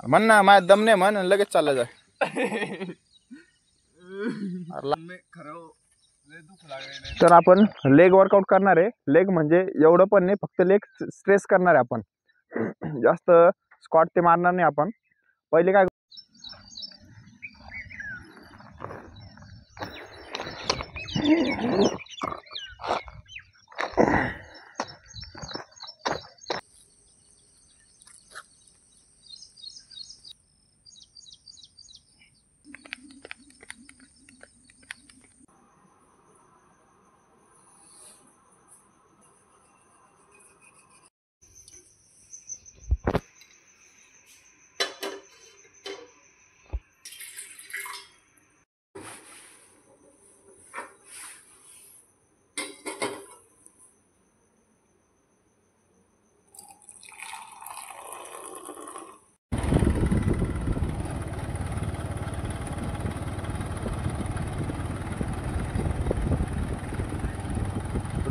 म्हण ना माझ्या दम नाही म्हण लगेच चालला जा. तर आपण लेग वर्कआउट करणार आहे. लेग म्हणजे एवढं पण नाही, फक्त लेग स्ट्रेस करणार आहे आपण. जास्त स्क्वॉट ते मारणार नाही आपण. पहिले काय गुड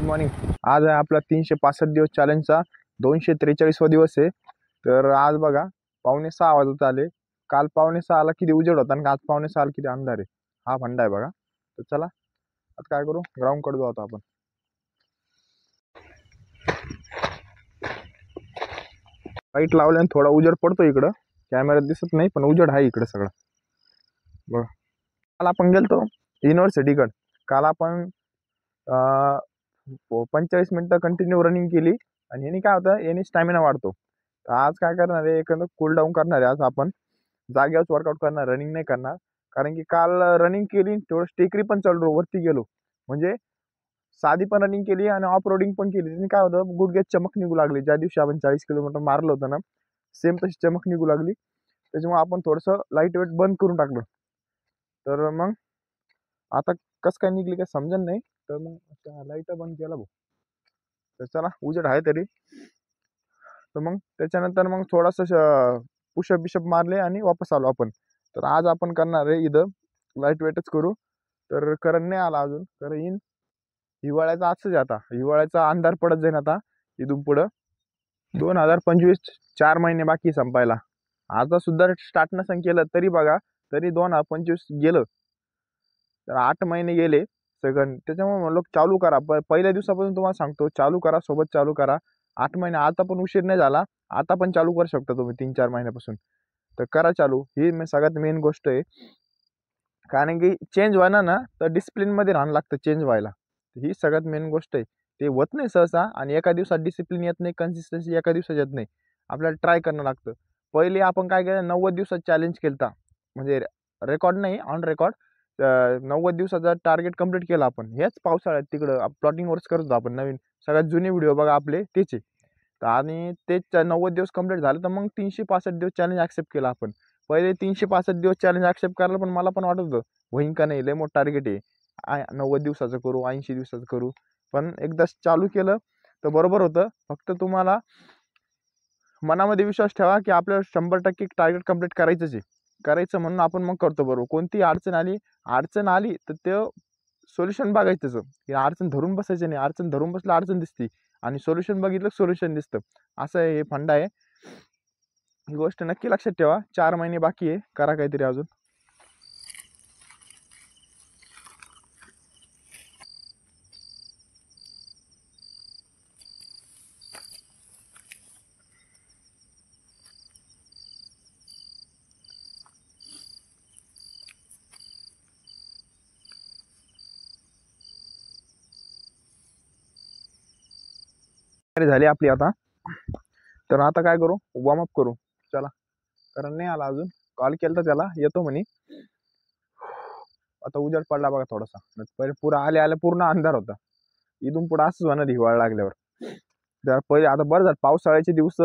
मॉर्निंग. आज आहे आपला 365 दिवस चॅलेंजचा 243वा दिवस आहे. तर आज बघा 5:45 वाजत आले. काल 5:45ला किती उजेड होता आणि आज 5:45ला किती अंधार आहे. हा फंडा आहे बघा. तर चला आता काय करू, ग्राउंड कडे जाऊ आता आपण. लाईट लावल्याने थोडा उजेड पडतो इकडं, कॅमेऱ्यात दिसत नाही पण उजेड आहे इकडं सगळं बघा. काल आपण गेलतो युनिव्हर्सिटीकडे. काल आपण 45 मिनिटं कंटिन्यू रनिंग केली आणि याने काय होतं, याने स्टॅमिना वाढतो. तर आज काय करणार आहे, एखादं कूल डाऊन करणार आहे. आज आपण जागेवर वर्कआउट करणार, रनिंग नाही करणार. कारण की काल रनिंग केली, थोडं टेकरी पण चढलो, वरती गेलो, म्हणजे साधी पण रनिंग केली आणि ऑफ रोडिंग पण केली. त्याने काय होतं, गुडघ्यात चमक निघू लागली. ज्या दिवशी आपण 40 किलोमीटर मारलं होतं ना, सेम तशी चमक निघू लागली. त्याच्यामुळे आपण थोडंसं लाईट वेट बंद करून टाकलं. तर मग आता कसं काय निघली काय समजत नाही. तर मग लाईट बंद केला भाऊ. तर चला उजेड आहे तरी. तर मग त्याच्यानंतर मग थोडासा पुशअप बिशप मारले आणि वापस आलो आपण. तर आज आपण करणार आहे इथं लाईट वेटच करू. तर करण नाही आला अजून, कारण येईन. हिवाळ्याचा असंच आता, हिवाळ्याचा अंधार पडत जाईल आता इथून पुढं. 2025 4 महिने बाकी संपायला. आता सुद्धा स्टार्ट नसन केलं तरी बघा, तरी 2025 गेलं. तर 8 महिने गेले सगळं. त्याच्यामुळे म्हणलो चालू करा. पहिल्या दिवसापासून तुम्हाला सांगतो, चालू करा, सोबत चालू करा. 8 महिने आता पण उशीर नाही झाला. आता पण चालू करू शकता तुम्ही 3-4 महिन्यापासून. तर करा चालू. ही सगळ्यात मेन गोष्ट आहे. कारण की चेंज व्हायला ना, तर डिसिप्लिनमध्ये राहावं लागतं चेंज व्हायला. ही सगळ्यात मेन गोष्ट आहे. ते होत नाही सहसा, आणि एका दिवसात डिसिप्लिन येत नाही, कन्सिस्टन्सी एका दिवसात येत नाही. आपल्याला ट्राय करणं लागतं. पहिले आपण काय केलं, 90 दिवसात चॅलेंज केलता. म्हणजे रेकॉर्ड नाही, ऑन रेकॉर्ड. 90 दिवसाचा टार्गेट कंप्लीट केला आपण. हेच पावसाळ्यात तिकडं प्लॉटिंगवरच करत होतो आपण. नवीन सगळ्यात जुने व्हिडिओ बघा आपले तेच आहे. आणि तेच 90 दिवस कंप्लीट झाले, तर मग 365 दिवस चॅलेंज ॲक्सेप्ट केला आपण. पहिले 365 दिवस चॅलेंज ॲक्सेप्ट करायला पण मला पण वाटत होतं होईन का नाही, लय मोठं टार्गेट आहे, 90 दिवसाचं करू, 80 दिवसाचं करू. पण एकदा चालू केलं तर बरोबर होतं. फक्त तुम्हाला मनामध्ये विश्वास ठेवा की आपल्याला 100% टार्गेट कंप्लीट करायचंच आहे. करायचं म्हणून आपण मग करतो बरोबर. कोणती अडचण आली तर ते सोल्युशन बघायचं त्याचं. की अडचण धरून बसायचं नाही. अडचण धरून बसलं अडचण दिसते, आणि सोल्युशन बघितलं सोल्युशन दिसतं. असं हे फंडा आहे. ही गोष्ट नक्की लक्षात ठेवा. 4 महिने बाकी आहे, करा काहीतरी अजून. झाली आपली आता. तर आता काय करू, वॉर्मअप करू. चला. कारण नाही आला अजून. कॉल केला तर त्याला येतो म्हणे. आता उजेड पडला बघा थोडासा. पहिले पुरा आले पूर्ण अंधार होता. इथून पुढे असंच होणार हिवाळा लागल्यावर. तर पहिले आता बरं झालं पावसाळ्याचे दिवस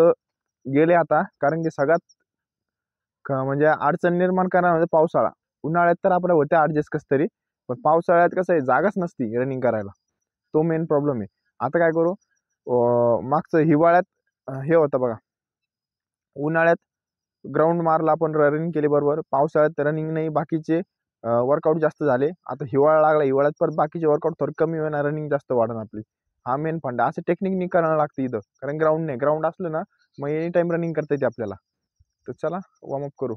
गेले आता. कारण की सगळ्यात म्हणजे अडचण निर्माण करणार म्हणजे पावसाळा. उन्हाळ्यात तर आपल्या होत्या ॲडजस्ट कसं तरी, पण पावसाळ्यात कसं आहे, जागाच नसती रनिंग करायला. तो मेन प्रॉब्लेम आहे. आता काय करू, मागचं हिवाळ्यात हे होतं बघा, उन्हाळ्यात ग्राउंड मारला आपण, रनिंग केली बरोबर. पावसाळ्यात रनिंग नाही, बाकीचे वर्कआउट जास्त झाले. आता हिवाळा लागला, हिवाळ्यात परत बाकीचे वर्कआउट थोडं कमी होणार, रनिंग जास्त वाढणार आपली. हा मेन फंड. असं टेक्निकनी करायला लागतं इथं. कारण ग्राउंड नाही, ग्राउंड असलं ना मग एनी टाइम रनिंग करता येते आपल्याला. तर चला वॉर्मअप करू.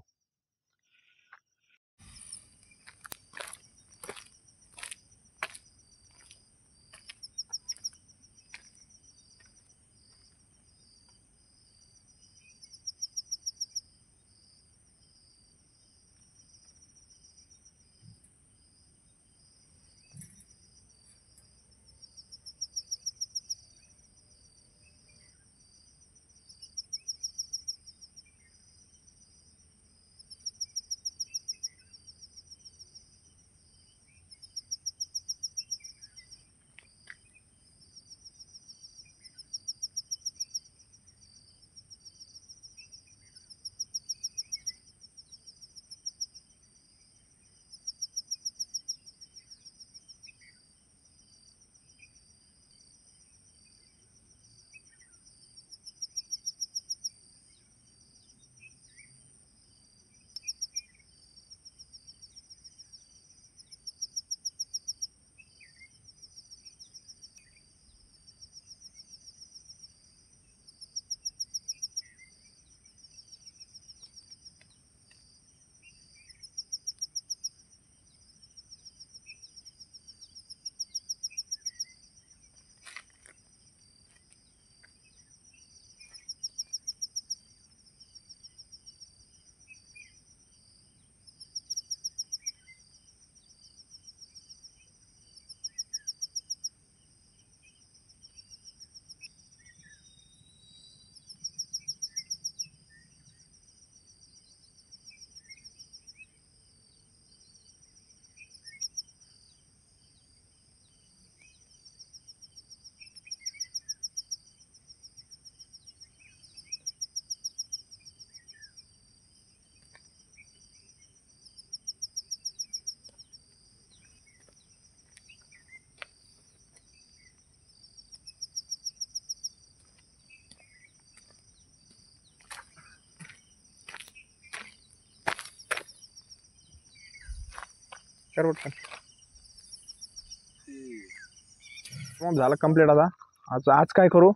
मग झालं कंप्लीट. आता आज आज काय करू,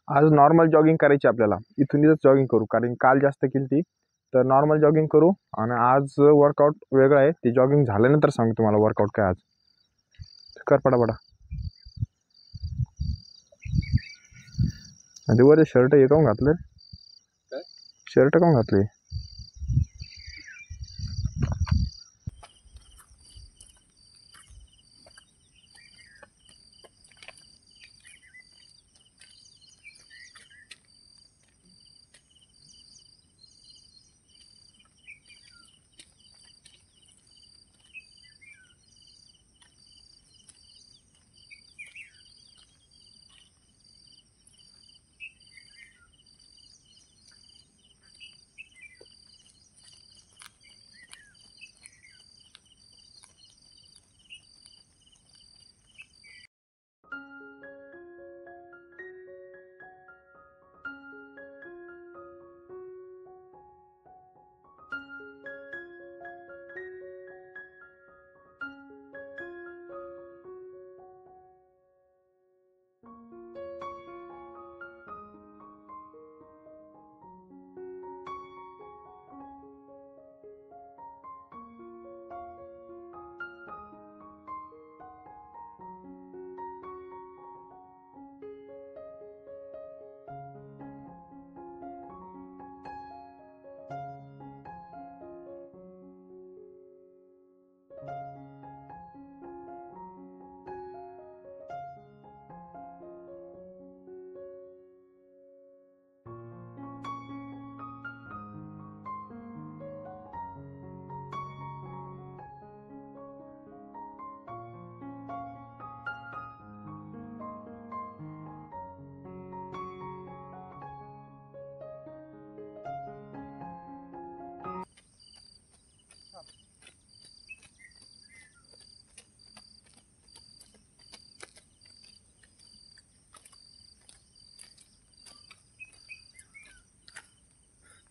आज नॉर्मल जॉगिंग करायची आपल्याला. इथून इथंच जॉगिंग करू, कारण काल जास्त केली ती. तर नॉर्मल जॉगिंग करू. आणि आज वर्कआउट वेगळं आहे, ते जॉगिंग झाल्यानंतर सांगतो तुम्हाला वर्कआउट काय आज. कर पटापटा. आधी वर शर्ट हे काऊन घातलं, शर्ट काऊन घातले.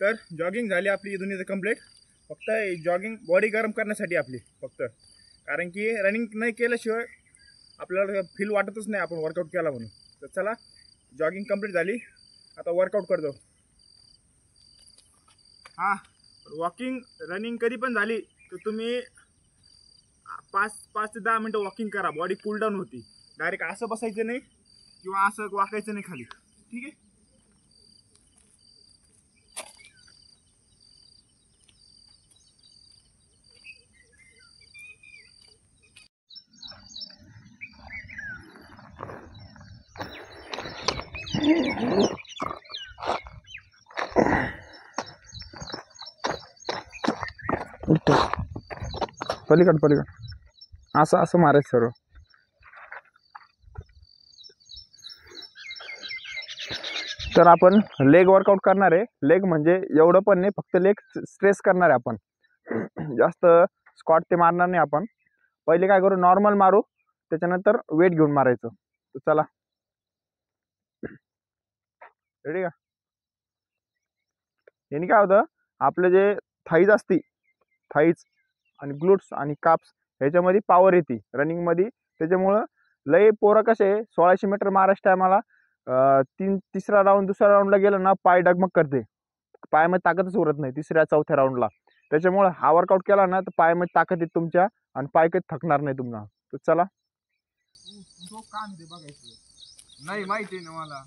तर जॉगिंग झाली आपली इथून इथं कंप्लीट. फक्त जॉगिंग बॉडी गरम करण्यासाठी आपली फक्त, कारण की रनिंग नाही केल्याशिवाय आपल्याला फील वाटतच नाही आपण वर्कआउट केला म्हणून. तर चला, जॉगिंग कंप्लीट झाली, आता वर्कआउट करतो. हा वॉकिंग रनिंग कधी पण झाली तर तुम्ही 5 ते 10 मिनिटं वॉकिंग करा, बॉडी कूल डाऊन होती. डायरेक्ट असं बसायचं नाही किंवा असं वाकायचं नाही खाली. ठीक आहे. पलीकड असं असं मारायचं सर्व. तर आपण लेग वर्कआउट करणार आहे. लेग म्हणजे एवढं पण नाही, फक्त लेग स्ट्रेस करणार आहे आपण. जास्त स्क्वॉट ते मारणार नाही आपण. पहिले काय करू, नॉर्मल मारू, त्याच्यानंतर वेट घेऊन मारायचं. तर चला, रेडी का? याने काय होतं, आपलं जे थाईज असती, थाईज आणि ग्लूट्स आणि काप्स ह्याच्यामध्ये पॉवर येते रनिंगमध्ये. त्याच्यामुळं लय पोरं कसे 1600 मीटर मारायच्या टायमाला तिसरा राऊंड दुसऱ्या राऊंडला गेलं ना, पाय डगमग करते, पायामध्ये ताकदच उरत नाही तिसऱ्या चौथ्या राऊंडला. त्याच्यामुळे हा वर्कआउट केला ना तर पायामध्ये ताकद येते तुमच्या आणि पाय कधी थकणार नाही तुम्हाला. तर चला. काम ते बघायचं नाही, माहिती ना मला.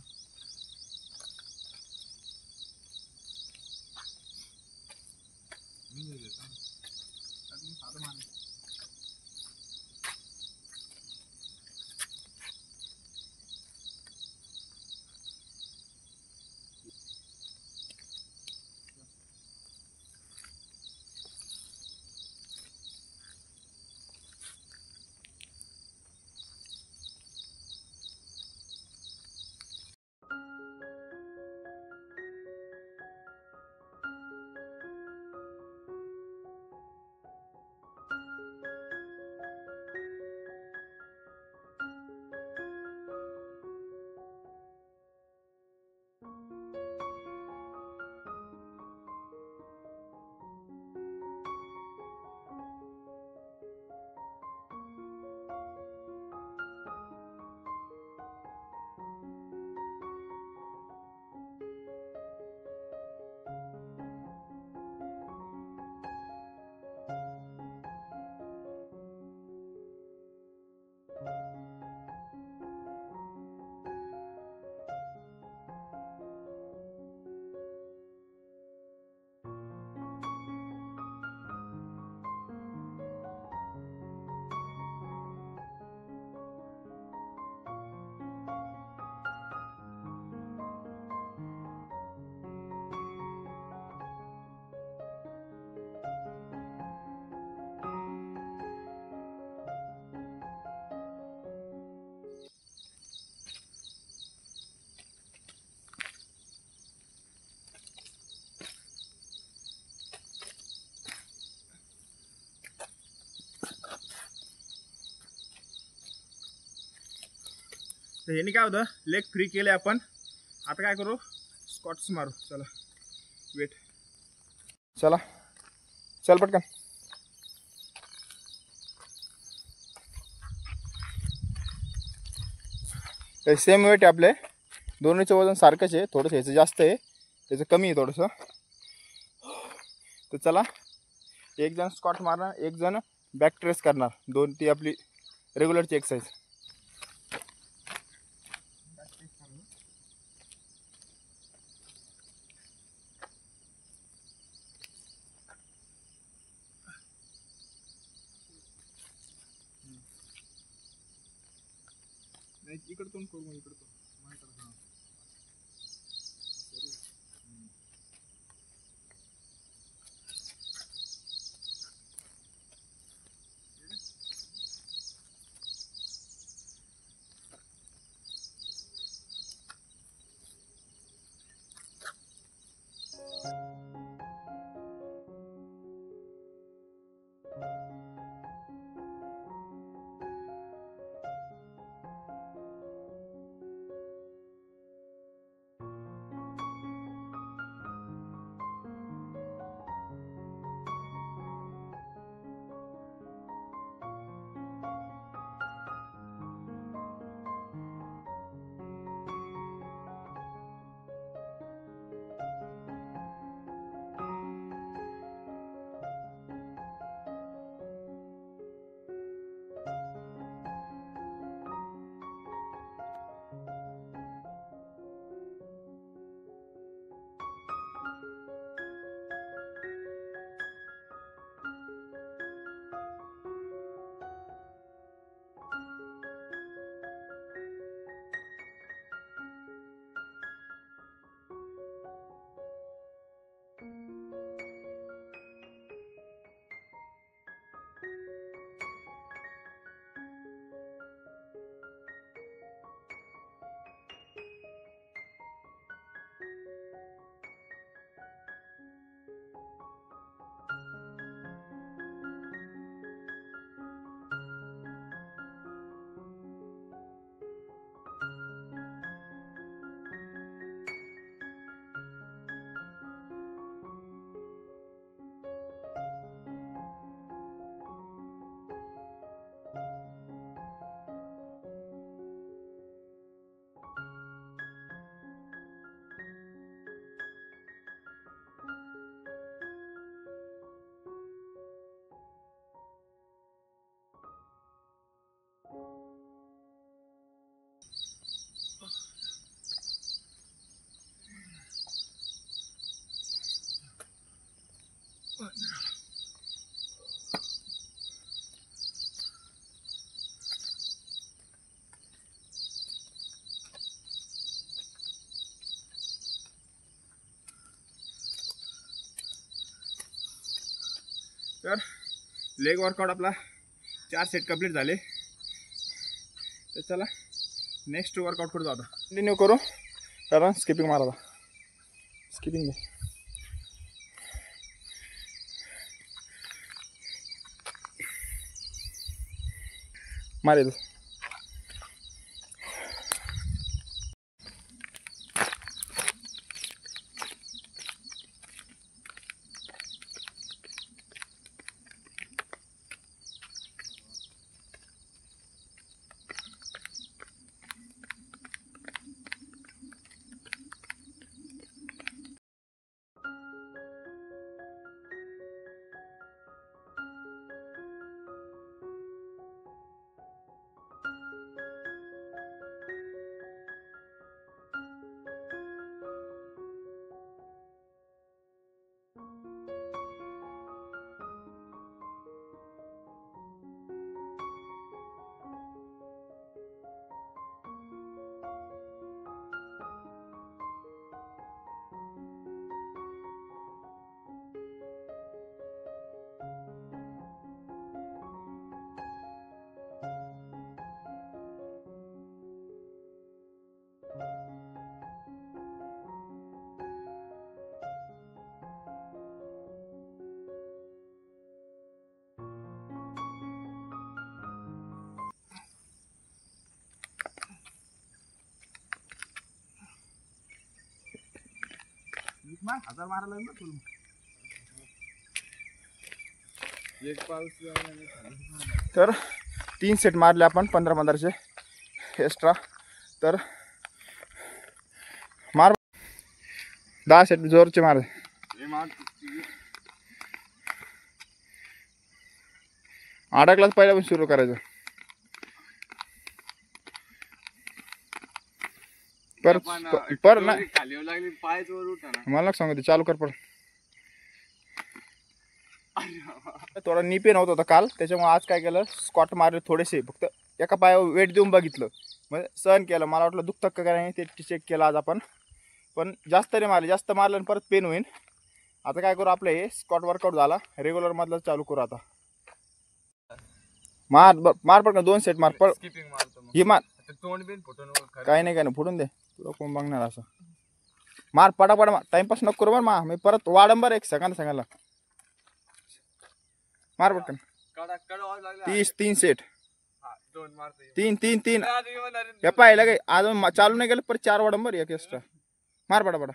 तर ह्याने काय होतं, लेग फ्री केले आपण. आता काय करू, स्क्वॉट्स मारू. चला वेट, चला चल पटकन. सेम वेट आहे आपले, दोन्हीचं वजन सारखंच आहे. थोडंसं ह्याचं जास्त आहे, त्याचं कमी आहे थोडंसं. तर चला, एक जण स्क्वॉट मारणार, एक जण बॅक ट्रेस करणार. दोन ती आपली रेग्युलरची एक्सरसाइज. नाही इकडतून करू, मग इकडतून तर लेग वर्कआउट आपला 4 सेट कंप्लीट झाले. तर चला नेक्स्ट वर्कआउट करू आता. कंटिन्यू करू कारण स्किपिंग मारा. स्किपिंग दे मारे. हजार मारायला लागलं तुला. तर 3 सेट मारले आपण 15-15चे एक्स्ट्रा. तर मार 10 सेट जोरचे मार. अडकलाच पहिला पण सुरू करायचं. पर नाही मला सांगते चालू कर. पण थोडा नी पेन होत होता काल, त्याच्यामुळे आज काय केलं स्क्वॉट मारले थोडेसे. फक्त एका पायावर वेट देऊन बघितलं, म्हणजे सहन केलं. मला वाटलं दुखतं का नाही ते चेक केलं आज आपण. पण जास्त नाही मारले, जास्त मारलं आणि परत पेन होईल. आता काय करू, आपलं हे स्क्वॉट वर्कआउट झाला रेग्युलर मधलं चालू करू आता. मार मार पड 2 सेट मार. पड हे मार. काही नाही फुटून दे. तुला कोण बघणार असं. मार पटापट मार. टाइमपास नको करू. बरं मी परत वाडंबर 1 सेकंद सांगायला. मार पटकन. 3 सेट. 3 हे पाहिलं काय आज चालू नाही गेलं. परत 4 वाडंबर 1 एक्स्ट्रा. मार पटापट.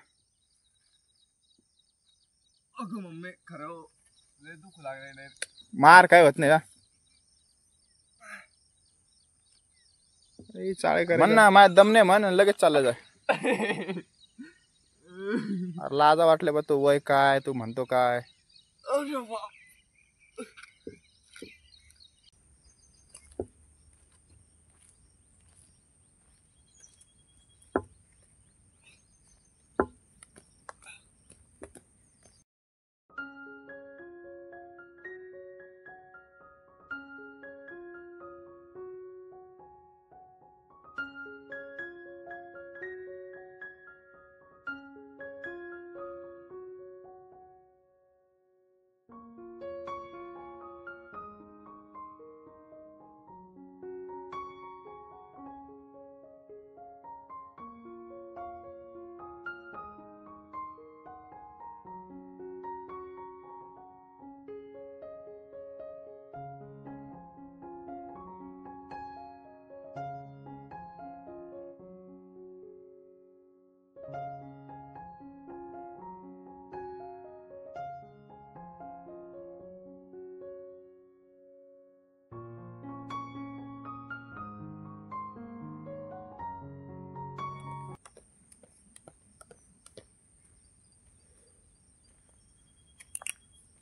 मार काय होत नाही का म्हण ना. माझ्या दम नाही म्हण लगेच चालला जाय. अरे लाजा वाटले बा. तू वय काय तू म्हणतो काय.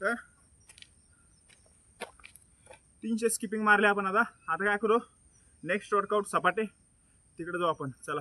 तर 300 स्किपिंग मारले आपण. आता काय करू, नेक्स्ट वर्कआउट सपाटे तिकडे जाऊ आपण. चला.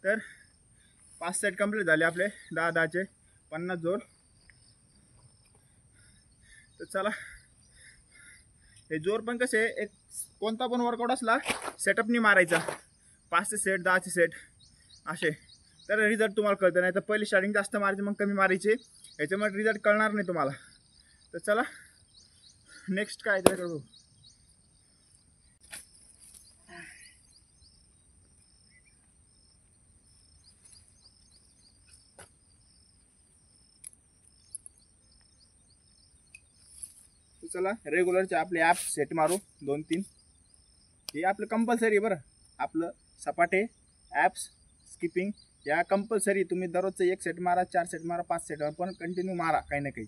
तर 5 सेट कंप्लीट झाले आपले 10-10चे 50 जोड. तर चला, हे जोर पण कसे एक कोणता पण वर्कआउट असला सेटअपनी मारायचा, 5चे सेट 10चे सेट असे, तर रिझल्ट तुम्हाला कळतं. नाही तर पहिले स्टार्टिंग जास्त मारायचे मग कमी मारायचे, याच्यामुळे रिझल्ट कळणार नाही तुम्हाला. तर चला नेक्स्ट काय ते करू. चला रेग्युलरचे आपले ॲप सेट मारू 2-3. हे आपलं कंपल्सरी बरं. आपलं सपाटे ॲप्स स्किपिंग या कंपल्सरी. तुम्ही दररोजचं 1 सेट मारा, 4 सेट मारा, 5 सेट मारा, पण कंटिन्यू मारा काही ना काही.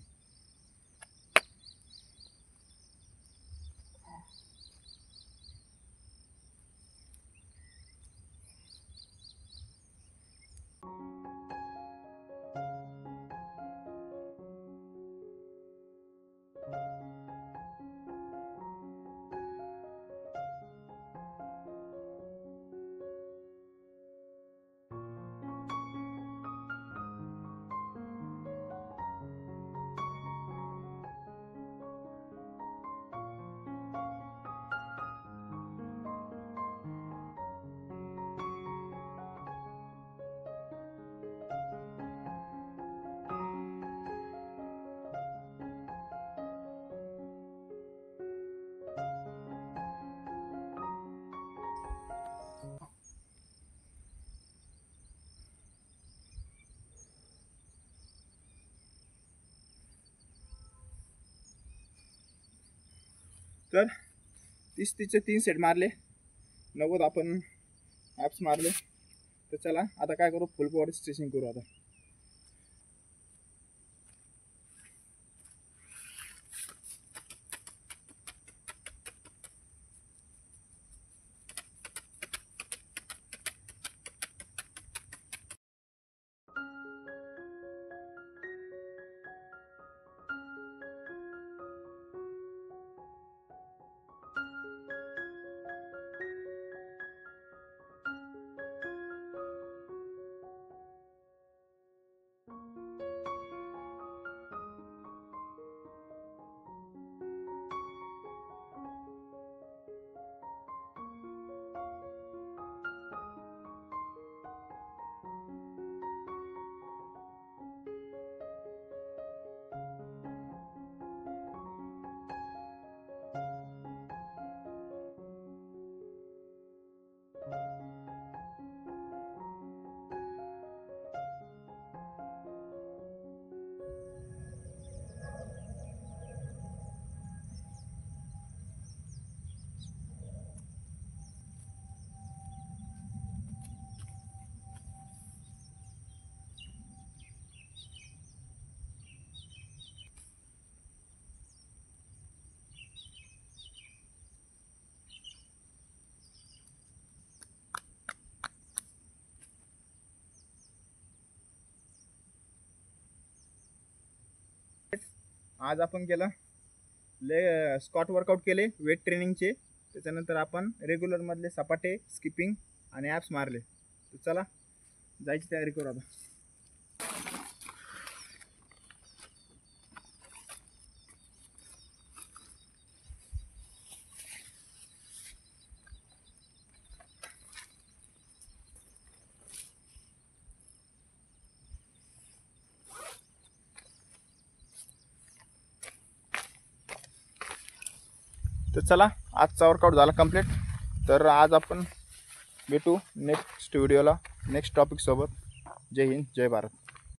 तर 30-30चे 3 सेट मारले, 90 आपण ॲप्स मारले. तर चला आता काय करू, फुल बॉडी स्ट्रेचिंग करू आता. आज आपण केलं स्क्वॉट वर्कआउट केले वेट ट्रेनिंगचे. त्याच्यानंतर आपण रेग्युलरमधले सपाटे स्किपिंग आणि ॲप्स मारले. तर चला जायची तयारी करू आता. तर चला आजचा वर्कआउट झाला कंप्लीट. तर आज आपण भेटू नेक्स्ट व्हिडिओला नेक्स्ट टॉपिकसोबत. जय हिंद, जय भारत.